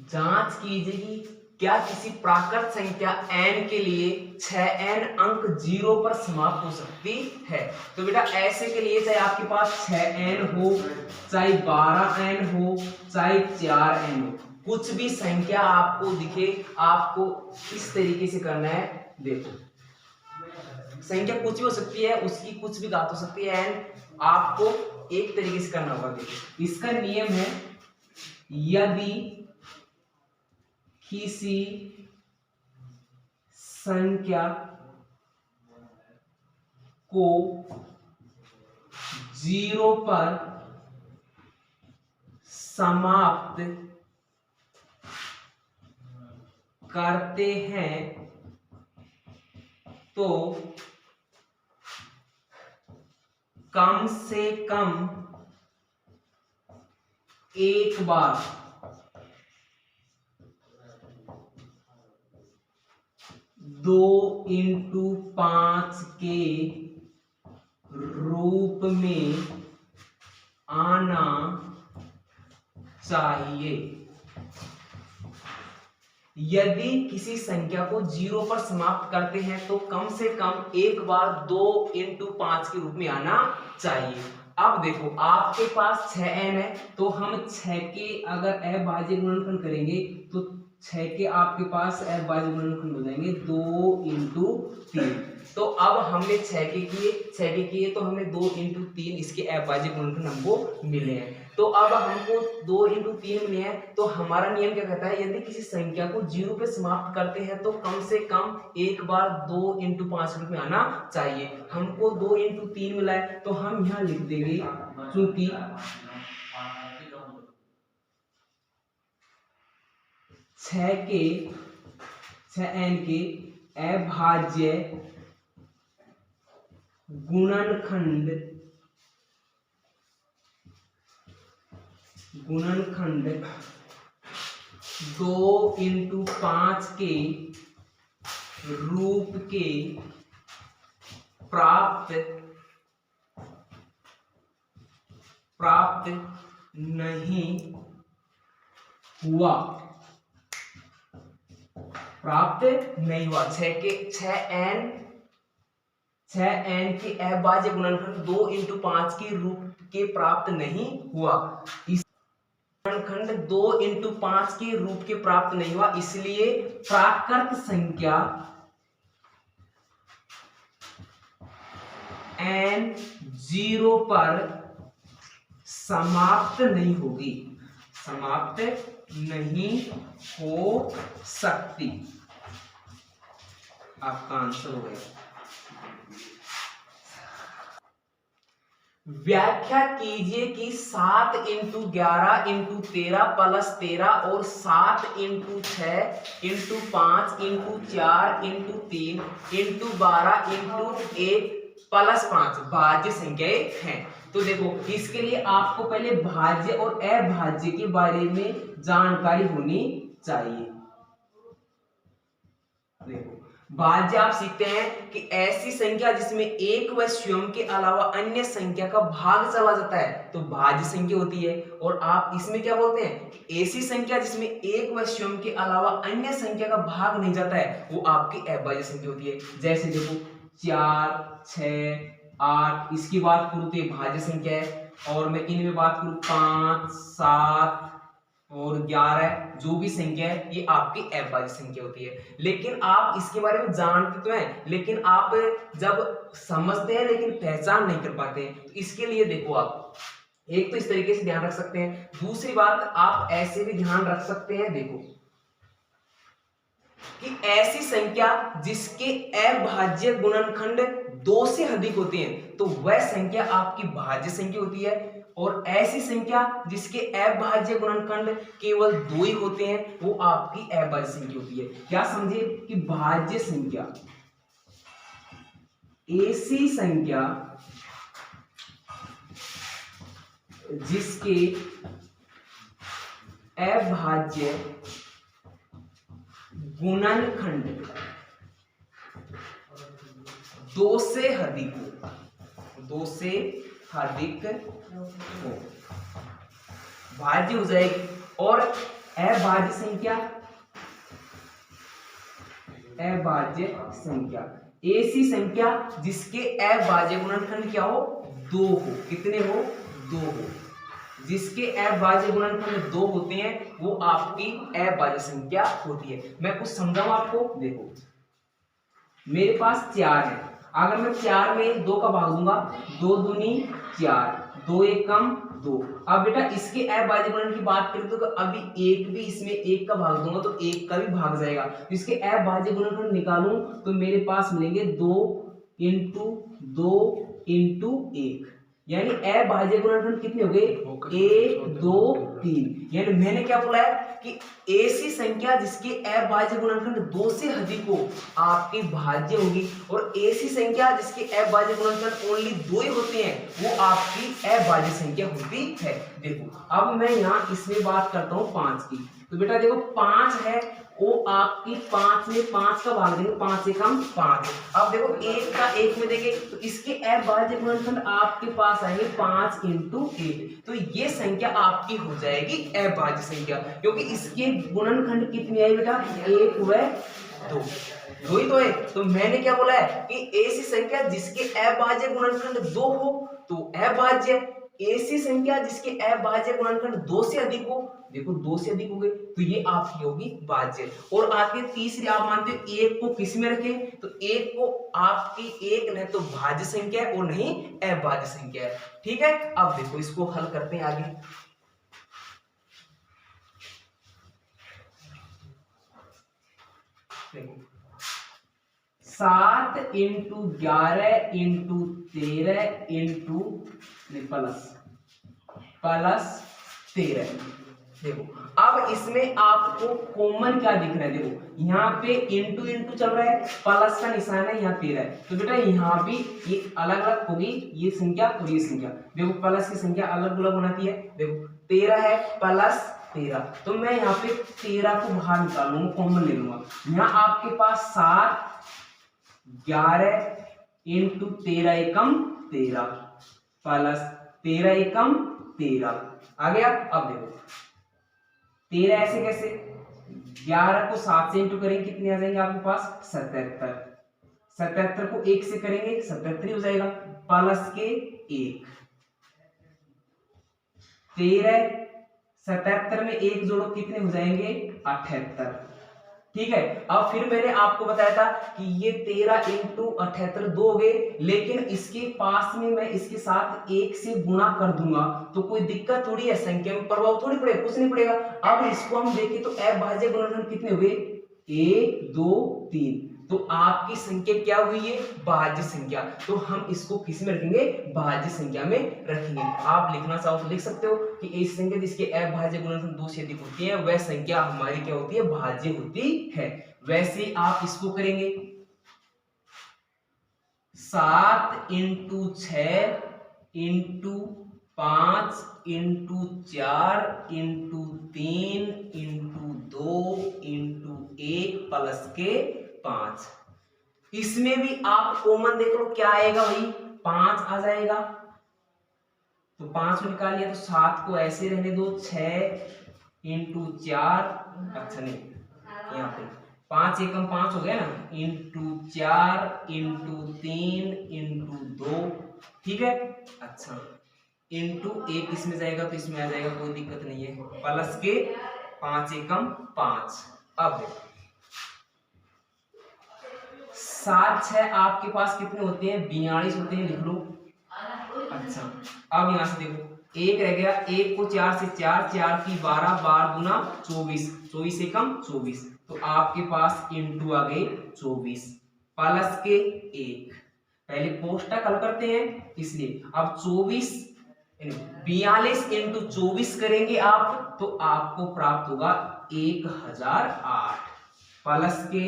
जांच कीजिए क्या किसी प्राकृत संख्या n के लिए 6n अंक 0 पर समाप्त हो सकती है। तो बेटा ऐसे के लिए चाहे आपके पास 6n हो, चाहे 12n हो, चाहे 4n हो, कुछ भी संख्या आपको दिखे, आपको इस तरीके से करना है। देखो संख्या कुछ भी हो सकती है, उसकी कुछ भी घात हो सकती है n, आपको एक तरीके से करना होगा। देखो इसका नियम है, यदि किसी संख्या को 0 पर समाप्त करते हैं तो कम से कम एक बार 2x5 के रूप में आना चाहिए। यदि किसी संख्या को 0 पर समाप्त करते हैं तो कम से कम एक बार 2x5 के रूप में आना चाहिए। अब देखो आपके पास 6n है, तो हम 6 के अगर अभाज्य गुणनखंड करेंगे तो 6 के आपके पास अभाज्य गुणनखंड हो जाएंगे 2x3। तो अब हमने 6 के किए तो हमने 2x3 इसके अभाज्य गुणनखंड हमको मिले हैं। तो अब हमको 2x3 मिले हैं, तो हमारा नियम क्या कहता है, यदि किसी संख्या को 0 पे समाप्त करते हैं तो कम से कम एक बार 2x5 रूप में आना चाहिए। हमको 2x3 मिला है, तो हम यहाँ लिख देंगे चूंकि 6n के अभाज्य गुणनखंड 2x5 के रूप के प्राप्त नहीं हुआ। 6n के अभाज्य गुणनखंड 2x5 के रूप के प्राप्त नहीं हुआ। इस गुणनखंड 2x5 के रूप के प्राप्त नहीं हुआ, इसलिए प्राकृत संख्या n 0 पर समाप्त नहीं होगी, समाप्त नहीं हो सकती। आपका आंसर हो गया। व्याख्या कीजिए कि 7 × 11 × 13 + 13 और 7 × 6 × 5 × 4 × 3 × 12 × 1 + 5 भाज्य संख्याएं हैं। तो देखो इसके लिए आपको पहले भाज्य और अभाज्य के बारे में जानकारी होनी चाहिए। देखो भाज्य आप सीखते हैं कि ऐसी संख्या जिसमें एक व स्वयं के अलावा अन्य संख्या का भाग चला जाता है तो भाज्य संख्या होती है। और आप इसमें क्या बोलते हैं कि ऐसी संख्या जिसमें एक व स्वयं के अलावा अन्य संख्या का भाग नहीं जाता है वो आपकी अभाज्य संख्या होती है। जैसे देखो 4, 6, 8 इसकी बात करूं तो ये भाज्य संख्या है, और मैं इनमें बात करूं 5, 7 और 11 जो भी संख्या है ये आपकी अभाज्य संख्या होती है। लेकिन आप इसके बारे में जानते तो हैं, लेकिन आप जब समझते हैं लेकिन पहचान नहीं कर पाते हैं। तो इसके लिए देखो आप एक तो इस तरीके से ध्यान रख सकते हैं, दूसरी बात आप ऐसे भी ध्यान रख सकते हैं। देखो कि ऐसी संख्या जिसके अभाज्य गुणनखंड 2 से अधिक होते हैं तो वह संख्या आपकी भाज्य संख्या होती है, और ऐसी संख्या जिसके अभाज्य गुणनखंड केवल 2 ही होते हैं वो आपकी अभाज्य संख्या होती है। क्या समझे कि भाज्य संख्या ऐसी संख्या जिसके अभाज्य गुणनखंड 2 से अधिक हो, भाज्य हो जाएगी। और अभाज्य संख्या, अभाज्य संख्या ऐसी संख्या जिसके अभाज्य गुणनखंड क्या हो, 2 हो। कितने हो, 2 हो। जिसके अभाज्य गुणनखंड 2 होते हैं वो आपकी अभाज्य संख्या होती है। मैं कुछ समझाऊं आपको, देखो मेरे पास 4 है, अगर मैं 4 में 2 का भाग दूंगा, 2 दूनी 4, 2 एकम 2। अब बेटा इसके अभाज्य गुणन की बात करें तो अभी 1 भी इसमें 1 का भाग दूंगा तो 1 का भी भाग जाएगा। इसके अभाज्य गुणनखंड निकालूं तो मेरे पास मिलेंगे 2 इंटू 2 इंटू 1, यानी अभाज्य गुणनखंड कितने हो गए, 1 2 3। यानी मैंने क्या बोला है कि ऐसी संख्या जिसकी अभाज्य गुणनखंड 2 से अधिक हो आपकी भाज्य होगी, और ऐसी संख्या जिसके अभाज्य गुणनखंड ओनली 2 ही होते हैं वो आपकी अभाज्य संख्या होती है। देखो अब मैं यहाँ इसमें बात करता हूँ 5 की, तो बेटा देखो 5 है वो आपकी 5 में 5 का भाग देंगे, 5 से कम 5। अब देखो 1 का 1 में देंगे तो इसके अभाज्य गुणनखंड आपके पास आएंगे 5 इंटू 1, तो ये संख्या आपकी हो जाएगी अभाज्य संख्या, क्योंकि इसके गुणनखंड कितने आए बेटा, 1 व 2, 2 ही तो है। तो मैंने क्या बोला है कि ऐसी संख्या जिसके अभाज्य गुणनखंड 2 हो तो अभाज्य, ऐसी संख्या जिसके अभाज्य गुणनखंड 2 से अधिक हो, देखो 2 से अधिक हो गए तो ये आपकी होगी भाज्य। और आगे तीसरी आप मानते हो 1 को किस में रखें, तो 1 को आपकी 1 न तो भाज्य संख्या है और नहीं अभाज्य संख्या है। ठीक है, अब देखो इसको हल करते हैं आगे। देखो 7 इंटू 11 इंटू 13 इंटू प्लस 13। देखो अब इसमें आपको कॉमन क्या दिख रहा है, देखो यहाँ पे इंटू इंटू चल रहा है, प्लस का निशान है, यहाँ 13 है, तो बेटा यहाँ भी ये अलग अलग होगी, ये संख्या और ये संख्या। देखो प्लस की संख्या अलग अलग बनाती है, देखो 13 है प्लस 13, तो मैं यहाँ पे 13 को बाहर निकाल लूंगा, कॉमन ले लूंगा। यहाँ आपके पास 7 11 इंटू 13 एकम 13 प्लस 13 एकम 13 आ गया। अब देखो 13 ऐसे कैसे, 11 को 7 से इंटू करेंगे कितने आ जाएंगे आपके पास, 77। 77 को 1 से करेंगे 77 हो जाएगा, प्लस के 1, 13 77 में 1 जोड़ो कितने हो जाएंगे, 78। ठीक है, अब फिर मैंने आपको बताया था कि ये 13 इंटू 78 2 हो गए, लेकिन इसके पास में मैं इसके साथ 1 से गुणा कर दूंगा तो कोई दिक्कत थोड़ी है, संख्या में प्रभाव थोड़ी पड़ेगा, कुछ नहीं पड़ेगा। अब इसको हम देखें तो अभाज्य गुणनखंड कितने हुए, 1 2 3, तो आपकी संख्या क्या हुई है, भाज्य संख्या, तो हम इसको किस में रखेंगे, भाज्य संख्या में रखेंगे। आप लिखना चाहो तो लिख सकते हो कि ऐसी संख्या जिसके अभाज्य गुणनखंड 2 से अधिक होती है वह संख्या हमारी क्या होती है, भाज्य होती है। वैसे आप इसको करेंगे 7 into 6 into 5 into 4 into 3 into 2 into 1 plus के 5। इसमें भी आप कॉमन देख लो क्या आएगा भाई, 5 आ जाएगा, तो 5 को निकाल लिया तो 7 को ऐसे रहने दो, 6 इंटू 4, अच्छा नहीं यहाँ पे 5 एकम 5 हो गया ना, इंटू 4 इंटू 3 इंटू 2, ठीक है। अच्छा इंटू 1 इसमें जाएगा तो इसमें आ जाएगा, कोई दिक्कत नहीं है, प्लस के 5 एकम 5। अब 7 6 आपके पास कितने होते हैं, 42 होते हैं, लिख लो। अच्छा अब यहां से देखो 1 रह गया, 1 को 4 से 4 4 की 12 12 गुना 24 24 एकम 24, तो आपके पास इंटू आ गए 24 प्लस के 1। पहले कोष्टक हल करते हैं इसलिए, अब 24 42 इंटू 24 करेंगे आप तो आपको प्राप्त होगा 1008 प्लस के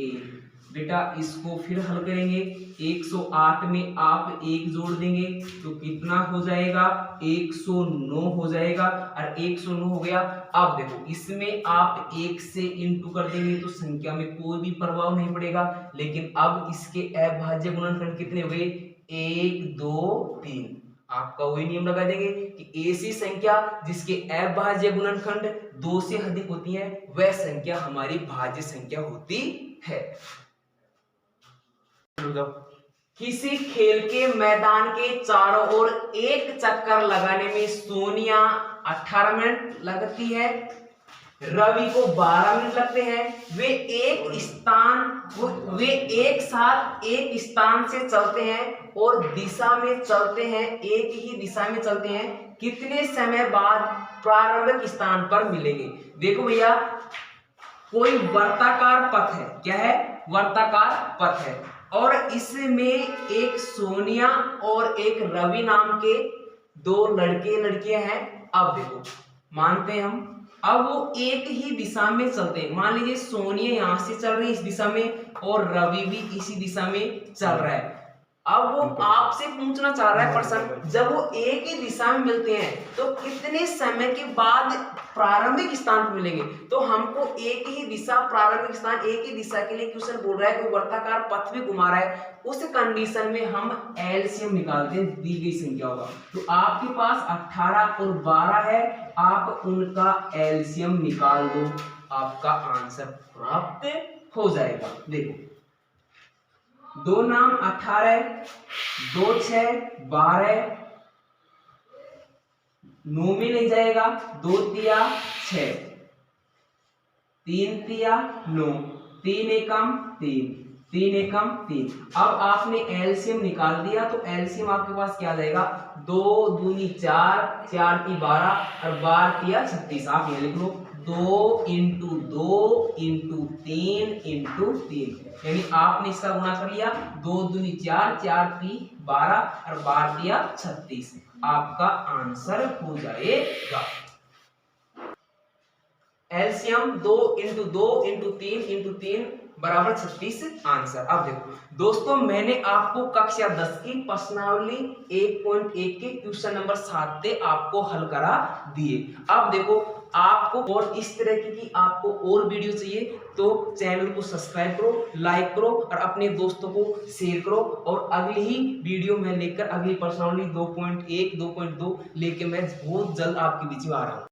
1। बेटा इसको फिर हल करेंगे, 108 में आप 1 जोड़ देंगे तो कितना हो जाएगा, 109 हो जाएगा, और 109 हो गया। अब देखो इसमें आप 1 से इंटू कर देंगे तो संख्या में कोई भी प्रभाव नहीं पड़ेगा, लेकिन अब इसके अभाज्य गुणनखंड कितने हो गए, 1 2 3, आपका वही नियम लगा देंगे कि ऐसी संख्या जिसके अभाज्य गुणनखंड 2 से अधिक होती है वह संख्या हमारी भाज्य संख्या होती है। किसी खेल के मैदान के चारों ओर एक चक्कर लगाने में सोनिया 18 मिनट लगती है, रवि को 12 मिनट लगते हैं। वे एक साथ एक स्थान से चलते हैं और दिशा में चलते हैं, एक ही दिशा में चलते हैं। कितने समय बाद प्रारंभिक स्थान पर मिलेंगे? देखो भैया, कोई वर्ताकार पथ है। क्या है? वर्ताकार पथ है और इसमें एक सोनिया और एक रवि नाम के 2 लड़के लड़कियां हैं। अब देखो, मानते हैं हम, अब वो एक ही दिशा में चलते हैं। मान लीजिए सोनिया यहां से चल रही है इस दिशा में और रवि भी इसी दिशा में चल रहा है। अब वो आपसे पूछना चाह रहा है प्रश्न, जब वो एक ही दिशा में मिलते हैं तो कितने समय के बाद प्रारंभिक स्थान पर मिलेंगे? तो हमको एक ही दिशा, प्रारंभिक स्थान एक ही दिशा के लिए क्वेश्चन बोल रहा है, कोई वर्ताकार पथ भी घुमा रहा है, उस कंडीशन में हम एलसीएम निकालते हैं दी गई संख्या होगा। तो आपके पास 18 और 12 है, आप उनका एलसीएम निकाल दो, आपका आंसर प्राप्त हो जाएगा। देखो, 2 नाम 18, 2 6 12, 9 में नहीं जाएगा, 2 तिया 6, 3 तिया 9, 3 एकम 3, 3 एकम 3। अब आपने एलसीएम निकाल दिया तो एलसीएम आपके पास क्या आ जाएगा? 2 दूनी 4, 4 ती 12 और 12 तिया 36। आप ये लिख लो 2 इंटू 2 इंटू 3 इंटू 3, यानी आपने इसका गुणा कर लिया। 2 दूनी 4, 4 ती 12 और 12 तिया 36। आपका आंसर हो जाएगा एलसीएम 2 इंटू 2 इंटू 3 इंटू 3 बराबर 36 आंसर। अब देखो दोस्तों, मैंने आपको कक्षा 10 की प्रश्नावली 1.1 के क्वेश्चन नंबर 7 से आपको हल करा दिए। अब देखो, आपको और इस तरह की आपको और वीडियो चाहिए तो चैनल को सब्सक्राइब करो, लाइक करो और अपने दोस्तों को शेयर करो। और अगली ही वीडियो में लेकर अगली प्रश्नावली 2.1 2.2 लेके मैं बहुत जल्द आपके बीच में आ रहा हूँ।